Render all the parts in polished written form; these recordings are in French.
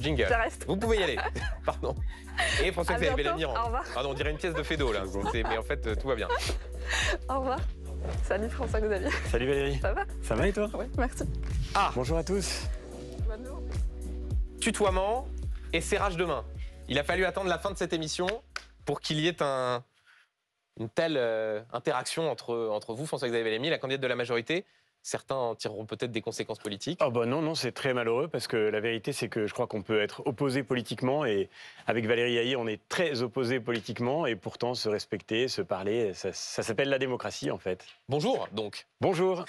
jingle. Ça reste. Vous pouvez y aller. Pardon. Et François-Xavier Bellamy. Au revoir. Pardon, on dirait une pièce de Fédo, là. Mais en fait, tout va bien. Au revoir. Salut François-Xavier. Salut Valérie. Ça va? Ça va et toi? Oui, merci. Ah, Bonjour à tous. tutoiement et serrage de main. Il a fallu attendre la fin de cette émission pour qu'il y ait une telle interaction entre vous, François-Xavier Bellamy, la candidate de la majorité. Certains en tireront peut-être des conséquences politiques. Oh bah non, c'est très malheureux parce que la vérité c'est que je crois qu'on peut être opposé politiquement et avec Valérie Hayer on est très opposés politiquement et pourtant se respecter, se parler, ça s'appelle la démocratie en fait. Bonjour donc. Bonjour.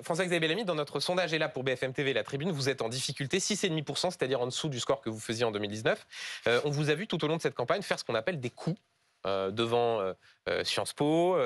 François-Xavier Bellamy, dans notre sondage est là pour BFM TV et La Tribune, vous êtes en difficulté, 6,5%, c'est-à-dire en dessous du score que vous faisiez en 2019. On vous a vu tout au long de cette campagne faire ce qu'on appelle des coups. Devant Sciences Po,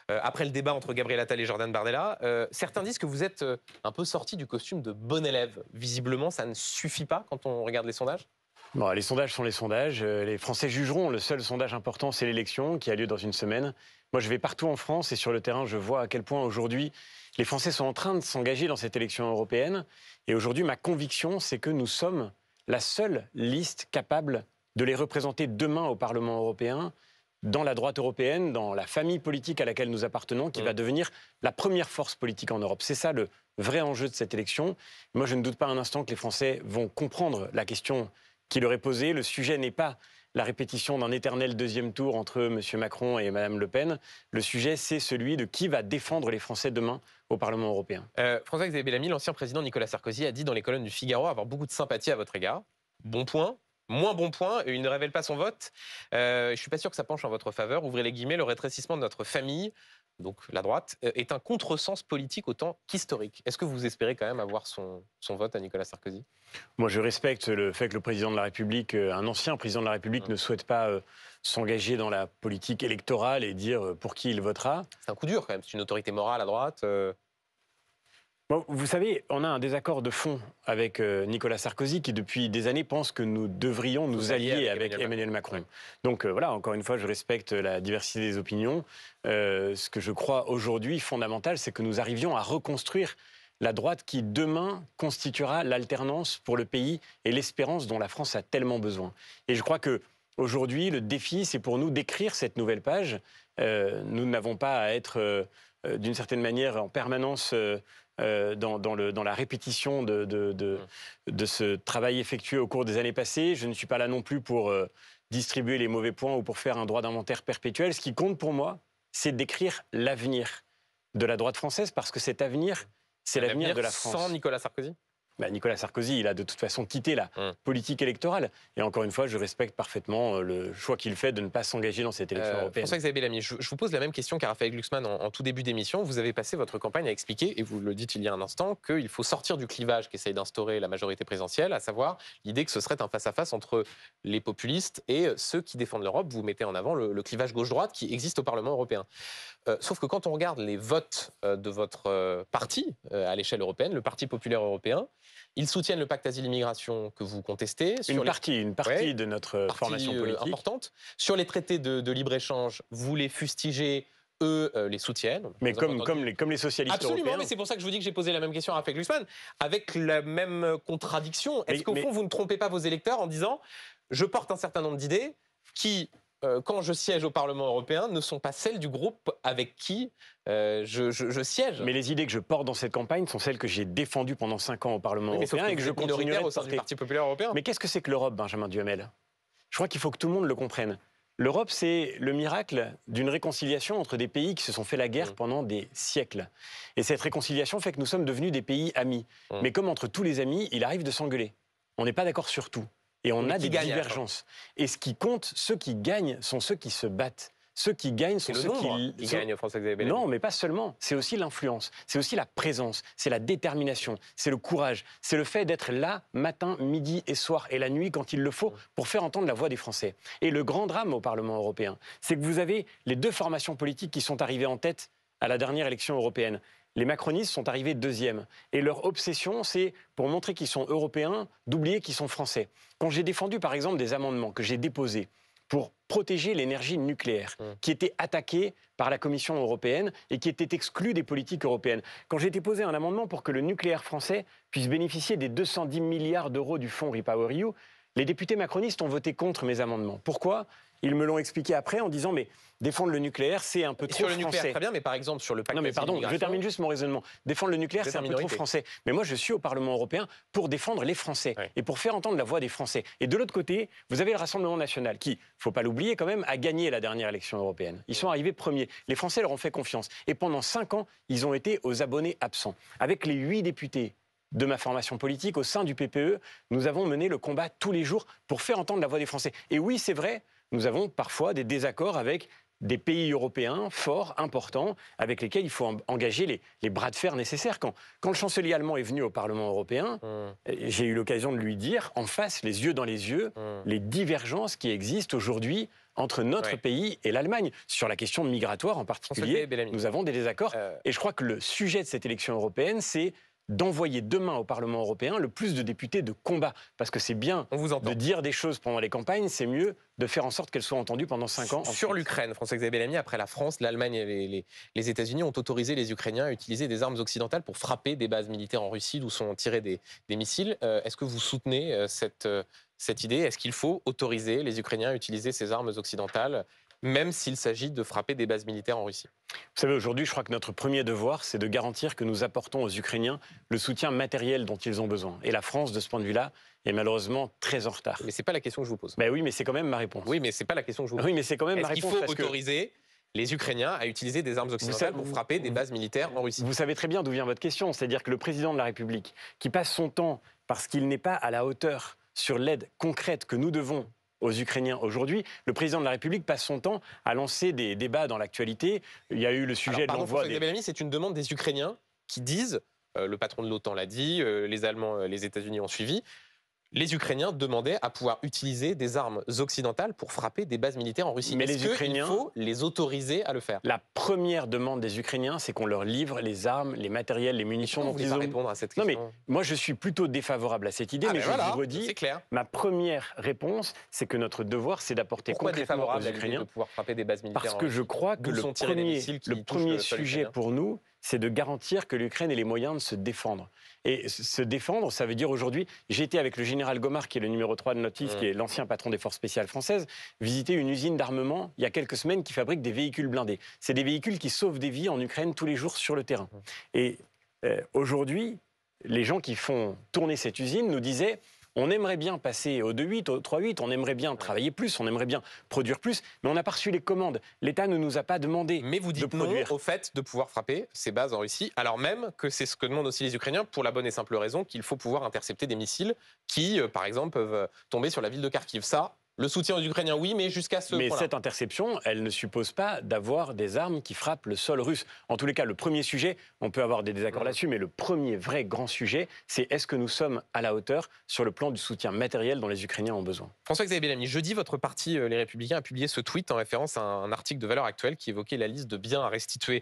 après le débat entre Gabriel Attal et Jordan Bardella. Certains disent que vous êtes un peu sorti du costume de bon élève. Visiblement, ça ne suffit pas quand on regarde les sondages. Bon, les sondages sont les sondages. Les Français jugeront. Le seul sondage important, c'est l'élection qui a lieu dans une semaine. Moi, je vais partout en France et sur le terrain, je vois à quel point aujourd'hui, les Français sont en train de s'engager dans cette élection européenne. Et aujourd'hui, ma conviction, c'est que nous sommes la seule liste capable de les représenter demain au Parlement européen, dans la droite européenne, dans la famille politique à laquelle nous appartenons, qui va devenir la première force politique en Europe. C'est ça le vrai enjeu de cette élection. Moi, je ne doute pas un instant que les Français vont comprendre la question qui leur est posée. Le sujet n'est pas la répétition d'un éternel deuxième tour entre M. Macron et Mme Le Pen. Le sujet, c'est celui de qui va défendre les Français demain au Parlement européen. François-Xavier Bellamy, l'ancien président Nicolas Sarkozy, a dit dans les colonnes du Figaro avoir beaucoup de sympathie à votre égard. Bon point. Moins bon point, il ne révèle pas son vote. Je ne suis pas sûr que ça penche en votre faveur. Ouvrez les guillemets, le rétrécissement de notre famille, donc la droite, est un contresens politique autant qu'historique. Est-ce que vous espérez quand même avoir son vote à Nicolas Sarkozy? Moi, je respecte le fait que le président de la République, un ancien président de la République, ne souhaite pas s'engager dans la politique électorale et dire pour qui il votera. C'est un coup dur quand même, c'est une autorité morale à droite. Bon, vous savez, on a un désaccord de fond avec Nicolas Sarkozy qui, depuis des années, pense que nous devrions nous allier avec Emmanuel Macron. Ouais. Donc voilà, encore une fois, je respecte la diversité des opinions. Ce que je crois aujourd'hui fondamental, c'est que nous arrivions à reconstruire la droite qui, demain, constituera l'alternance pour le pays et l'espérance dont la France a tellement besoin. Et je crois qu'aujourd'hui, le défi, c'est pour nous d'écrire cette nouvelle page. Nous n'avons pas à être, d'une certaine manière, en permanence... dans la répétition de ce travail effectué au cours des années passées. Je ne suis pas là non plus pour distribuer les mauvais points ou pour faire un droit d'inventaire perpétuel. Ce qui compte pour moi, c'est d'écrire l'avenir de la droite française, parce que cet avenir, c'est l'avenir de la France. Sans Nicolas Sarkozy ? Nicolas Sarkozy, il a de toute façon quitté la politique électorale. Et encore une fois, je respecte parfaitement le choix qu'il fait de ne pas s'engager dans cette élection européenne. François-Xavier Bellamy, je vous pose la même question qu'à Raphaël Glucksmann en tout début d'émission. Vous avez passé votre campagne à expliquer, et vous le dites il y a un instant, qu'il faut sortir du clivage qu'essaye d'instaurer la majorité présidentielle, à savoir l'idée que ce serait un face-à-face entre les populistes et ceux qui défendent l'Europe. Vous mettez en avant le clivage gauche-droite qui existe au Parlement européen. Sauf que quand on regarde les votes de votre parti à l'échelle européenne, le Parti populaire européen, ils soutiennent le pacte asile-immigration que vous contestez. Une partie de notre formation politique. Importante. Sur les traités de libre-échange, vous les fustigez, eux les soutiennent. Mais comme les socialistes Absolument, européens. mais c'est pour ça que je vous dis que j'ai posé la même question à Raphaël Glucksmann, avec la même contradiction. Est-ce qu'au fond, vous ne trompez pas vos électeurs en disant « je porte un certain nombre d'idées qui... quand je siège au Parlement européen, ne sont pas celles du groupe avec qui je siège. » Mais les idées que je porte dans cette campagne sont celles que j'ai défendues pendant 5 ans au Parlement européen et que je continuerai au sein du Parti populaire européen. Mais qu'est-ce que c'est que l'Europe, Benjamin Duhamel? Je crois qu'il faut que tout le monde le comprenne. L'Europe, c'est le miracle d'une réconciliation entre des pays qui se sont fait la guerre pendant des siècles. Et cette réconciliation fait que nous sommes devenus des pays amis. Mais comme entre tous les amis, il arrive de s'engueuler. On n'est pas d'accord sur tout. Et on a des divergences. Et ce qui compte, ceux qui gagnent sont ceux qui se battent. Ceux qui gagnent sont ceux qui gagnent, François-Xavier Bellamy. Non, mais pas seulement. C'est aussi l'influence, c'est aussi la présence, c'est la détermination, c'est le courage, c'est le fait d'être là, matin, midi et soir, et la nuit quand il le faut, pour faire entendre la voix des Français. Et le grand drame au Parlement européen, c'est que vous avez les deux formations politiques qui sont arrivées en tête à la dernière élection européenne. Les macronistes sont arrivés deuxième. Et leur obsession, c'est, pour montrer qu'ils sont européens, d'oublier qu'ils sont français. Quand j'ai défendu, par exemple, des amendements que j'ai déposés pour protéger l'énergie nucléaire, qui était attaquée par la Commission européenne et qui était exclue des politiques européennes. Quand j'ai déposé un amendement pour que le nucléaire français puisse bénéficier des 210 milliards d'euros du fonds REPowerEU, les députés macronistes ont voté contre mes amendements. Pourquoi ? Ils me l'ont expliqué après en disant mais défendre le nucléaire, c'est un peu trop français. Sur le nucléaire, très bien, mais par exemple sur le pacte. Non mais pardon, je termine juste mon raisonnement. Défendre le nucléaire, c'est un peu trop français. Mais moi, je suis au Parlement européen pour défendre les Français et pour faire entendre la voix des Français. Et de l'autre côté, vous avez le Rassemblement national qui, faut pas l'oublier quand même, a gagné la dernière élection européenne. Ils sont arrivés premiers. Les Français leur ont fait confiance. Et pendant 5 ans, ils ont été aux abonnés absents. Avec les 8 députés de ma formation politique au sein du PPE, nous avons mené le combat tous les jours pour faire entendre la voix des Français. Et oui, c'est vrai, nous avons parfois des désaccords avec des pays européens forts, importants, avec lesquels il faut engager les bras de fer nécessaires. Quand le chancelier allemand est venu au Parlement européen, j'ai eu l'occasion de lui dire, en face, les yeux dans les yeux, les divergences qui existent aujourd'hui entre notre pays et l'Allemagne. Sur la question migratoire en particulier, nous avons des désaccords. Et je crois que le sujet de cette élection européenne, c'est d'envoyer demain au Parlement européen le plus de députés de combat. Parce que c'est bien de dire des choses pendant les campagnes, c'est mieux de faire en sorte qu'elles soient entendues pendant 5 ans. Sur l'Ukraine, François-Xavier Bellamy, après la France, l'Allemagne et les États-Unis ont autorisé les Ukrainiens à utiliser des armes occidentales pour frapper des bases militaires en Russie d'où sont tirés des missiles. Est-ce que vous soutenez cette idée ? Est-ce qu'il faut autoriser les Ukrainiens à utiliser ces armes occidentales, même s'il s'agit de frapper des bases militaires en Russie ? Vous savez, aujourd'hui, je crois que notre premier devoir, c'est de garantir que nous apportons aux Ukrainiens le soutien matériel dont ils ont besoin. Et la France, de ce point de vue-là, est malheureusement très en retard. Mais ce n'est pas la question que je vous pose. Ben oui, mais c'est quand même ma réponse. Oui, mais ce n'est pas la question que je vous pose. Oui, mais c'est quand même ma réponse. Est-ce qu'il faut autoriser les Ukrainiens à utiliser des armes occidentales pour frapper des bases militaires en Russie ? Vous savez très bien d'où vient votre question. C'est-à-dire que le président de la République, qui passe son temps, parce qu'il n'est pas à la hauteur sur l'aide concrète que nous devons aux Ukrainiens aujourd'hui, le président de la République passe son temps à lancer des débats dans l'actualité. Il y a eu le sujet de l'envoi des... Bellamy, c'est une demande des Ukrainiens qui disent, le patron de l'OTAN l'a dit, les Allemands, les États-Unis ont suivi, les Ukrainiens demandaient à pouvoir utiliser des armes occidentales pour frapper des bases militaires en Russie. Mais Est-ce qu'il faut les autoriser à le faire ? La première demande des Ukrainiens, c'est qu'on leur livre les armes, les matériels, les munitions dont ils ont... répondre à cette question ? Non mais moi je suis plutôt défavorable à cette idée, mais je vous redis, ma première réponse, c'est que notre devoir, c'est d'apporter concrètement aux Ukrainiens de pouvoir frapper des bases militaires parce que je crois que le premier sujet pour nous, c'est de garantir que l'Ukraine ait les moyens de se défendre. Et se défendre, ça veut dire aujourd'hui, j'ai été avec le général Gomard, qui est le numéro 3 de Notice, qui est l'ancien patron des forces spéciales françaises, visiter une usine d'armement il y a quelques semaines qui fabrique des véhicules blindés. C'est des véhicules qui sauvent des vies en Ukraine tous les jours sur le terrain. Et aujourd'hui, les gens qui font tourner cette usine nous disaient... On aimerait bien passer au 2.8, au 3.8, on aimerait bien travailler plus, on aimerait bien produire plus, mais on n'a pas reçu les commandes. L'État ne nous a pas demandé mais vous dites de produire. Non au fait de pouvoir frapper ces bases en Russie, alors même que c'est ce que demandent aussi les Ukrainiens, pour la bonne et simple raison qu'il faut pouvoir intercepter des missiles qui, par exemple, peuvent tomber sur la ville de Kharkiv. Ça, le soutien aux Ukrainiens, oui, mais jusqu'à ce point-là. Mais cette interception, elle ne suppose pas d'avoir des armes qui frappent le sol russe. En tous les cas, le premier sujet, on peut avoir des désaccords là-dessus, mais le premier vrai grand sujet, c'est est-ce que nous sommes à la hauteur sur le plan du soutien matériel dont les Ukrainiens ont besoin. François-Xavier Bellamy, jeudi, votre parti, Les Républicains, a publié ce tweet en référence à un article de Valeurs Actuelles qui évoquait la liste de biens à restituer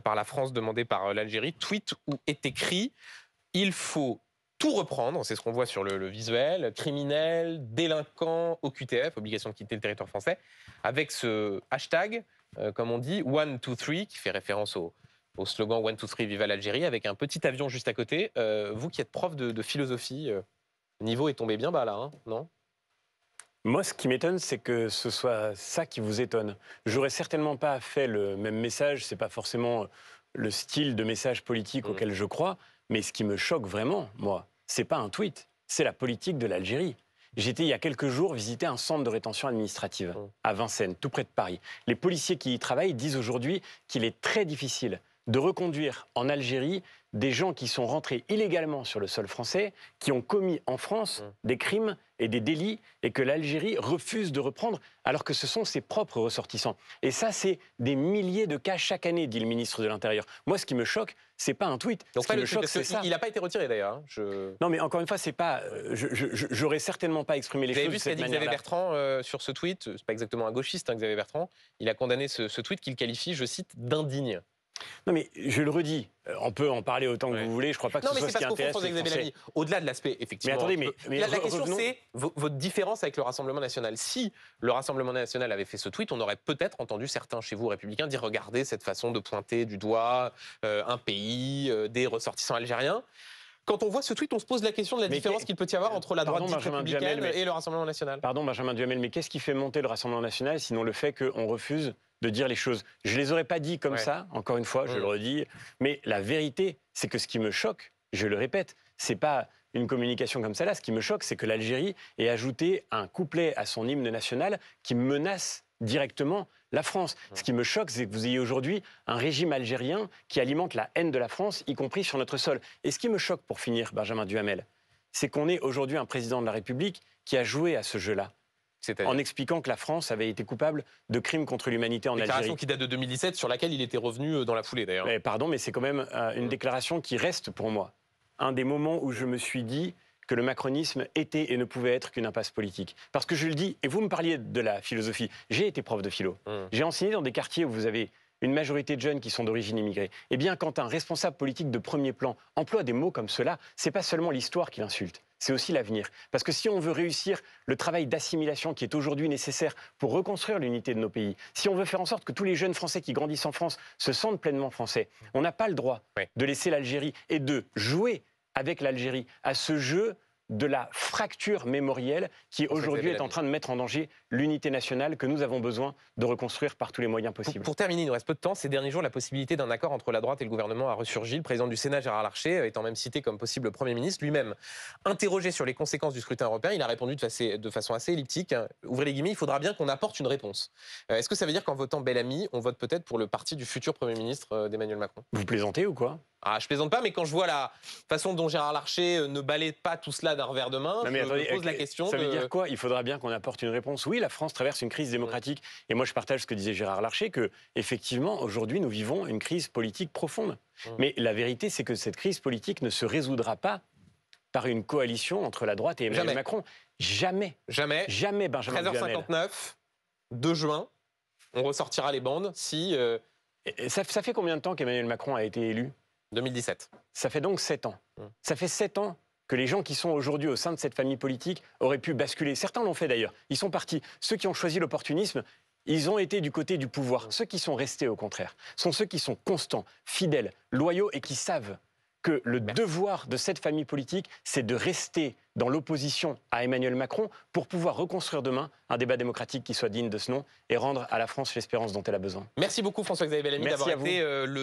par la France demandée par l'Algérie. Tweet où est écrit « Il faut tout reprendre », c'est ce qu'on voit sur le visuel, criminels, délinquants, OQTF, obligation de quitter le territoire français, avec ce hashtag, comme on dit, 1, 2, 3, qui fait référence au slogan 1, 2, 3, viva l'Algérie, avec un petit avion juste à côté. Vous qui êtes prof de philosophie, le niveau est tombé bien bas là, hein, non ? Moi, ce qui m'étonne, c'est que ce soit ça qui vous étonne. J'aurais certainement pas fait le même message, c'est pas forcément le style de message politique auquel je crois, mais ce qui me choque vraiment, moi, c'est pas un tweet, c'est la politique de l'Algérie. J'étais il y a quelques jours visiter un centre de rétention administrative à Vincennes, tout près de Paris. Les policiers qui y travaillent disent aujourd'hui qu'il est très difficile de reconduire en Algérie des gens qui sont rentrés illégalement sur le sol français, qui ont commis en France des crimes et des délits, et que l'Algérie refuse de reprendre, alors que ce sont ses propres ressortissants. Et ça, c'est des milliers de cas chaque année, dit le ministre de l'Intérieur. Moi, ce qui me choque, c'est pas un tweet. Donc ce qui me choque, c'est ça. Il n'a pas été retiré d'ailleurs. Non, mais encore une fois, c'est pas. J'aurais certainement pas exprimé les choses de cette manière-là. Vous avez vu ce qu'a dit Xavier Bertrand sur ce tweet. C'est pas exactement un gauchiste, hein, Xavier Bertrand. Il a condamné ce tweet qu'il qualifie, je cite, d'indigne. Non, mais je le redis, on peut en parler autant que vous voulez. Je ne crois pas que Non, ce mais soit c'est ce qui parce qu'au fond, intéresse les François-Xavier Français. Bellamy, au-delà de l'aspect, effectivement. Mais attendez, la question, revenons- c'est votre différence avec le Rassemblement national. Si le Rassemblement national avait fait ce tweet, on aurait peut-être entendu certains chez vous, républicains, dire regardez cette façon de pointer du doigt un pays, des ressortissants algériens. Quand on voit ce tweet, on se pose la question de la différence qu'il peut y avoir entre la droite dite républicaine et le Rassemblement national. Pardon, Benjamin Duhamel, mais qu'est-ce qui fait monter le Rassemblement national sinon le fait qu'on refuse de dire les choses? Je ne les aurais pas dit comme ça, encore une fois, je le redis, mais la vérité, c'est que ce qui me choque, je le répète, c'est pas une communication comme ça là, ce qui me choque, c'est que l'Algérie ait ajouté un couplet à son hymne national qui menace directement la France. Ce qui me choque, c'est que vous ayez aujourd'hui un régime algérien qui alimente la haine de la France, y compris sur notre sol. Et ce qui me choque, pour finir, Benjamin Duhamel, c'est qu'on ait aujourd'hui un président de la République qui a joué à ce jeu-là, en expliquant que la France avait été coupable de crimes contre l'humanité en Algérie. Déclaration qui date de 2017, sur laquelle il était revenu dans la foulée, d'ailleurs. Pardon, mais c'est quand même une déclaration qui reste pour moi un des moments où je me suis dit que le macronisme était et ne pouvait être qu'une impasse politique. Parce que je le dis, et vous me parliez de la philosophie, j'ai été prof de philo. J'ai enseigné dans des quartiers où vous avez une majorité de jeunes qui sont d'origine immigrée. Eh bien, quand un responsable politique de premier plan emploie des mots comme cela, c'est pas seulement l'histoire qui l'insulte, c'est aussi l'avenir. Parce que si on veut réussir le travail d'assimilation qui est aujourd'hui nécessaire pour reconstruire l'unité de nos pays, si on veut faire en sorte que tous les jeunes Français qui grandissent en France se sentent pleinement français, on n'a pas le droit de laisser l'Algérie et de jouer avec l'Algérie à ce jeu de la fracture mémorielle qui aujourd'hui est en train de mettre en danger l'unité nationale que nous avons besoin de reconstruire par tous les moyens possibles. Pour terminer, il nous reste peu de temps. Ces derniers jours, la possibilité d'un accord entre la droite et le gouvernement a ressurgi. Le président du Sénat, Gérard Larcher, étant même cité comme possible Premier ministre, lui-même interrogé sur les conséquences du scrutin européen, il a répondu de façon assez elliptique. Ouvrez les guillemets, il faudra bien qu'on apporte une réponse. Est-ce que ça veut dire qu'en votant Bellamy, on vote peut-être pour le parti du futur Premier ministre d'Emmanuel Macron? Vous plaisantez ou quoi? Ah, je plaisante pas, mais quand je vois la façon dont Gérard Larcher ne balaye pas tout cela d'un revers de main, je me pose la question. Ça veut dire quoi? Il faudra bien qu'on apporte une réponse. Oui, la France traverse une crise démocratique. Et moi, je partage ce que disait Gérard Larcher, que effectivement, aujourd'hui, nous vivons une crise politique profonde. Mais la vérité, c'est que cette crise politique ne se résoudra pas par une coalition entre la droite et Emmanuel Macron. Jamais. Jamais. Jamais, Benjamin Duhamel. 13h59, 2 juin, on ressortira les bandes si... Ça fait combien de temps qu'Emmanuel Macron a été élu? 2017. Ça fait donc 7 ans. Ça fait 7 ans que les gens qui sont aujourd'hui au sein de cette famille politique auraient pu basculer. Certains l'ont fait d'ailleurs. Ils sont partis. Ceux qui ont choisi l'opportunisme, ils ont été du côté du pouvoir. Ceux qui sont restés, au contraire, sont ceux qui sont constants, fidèles, loyaux et qui savent que le devoir de cette famille politique, c'est de rester dans l'opposition à Emmanuel Macron pour pouvoir reconstruire demain un débat démocratique qui soit digne de ce nom et rendre à la France l'espérance dont elle a besoin. Merci beaucoup François-Xavier Bellamy d'avoir été le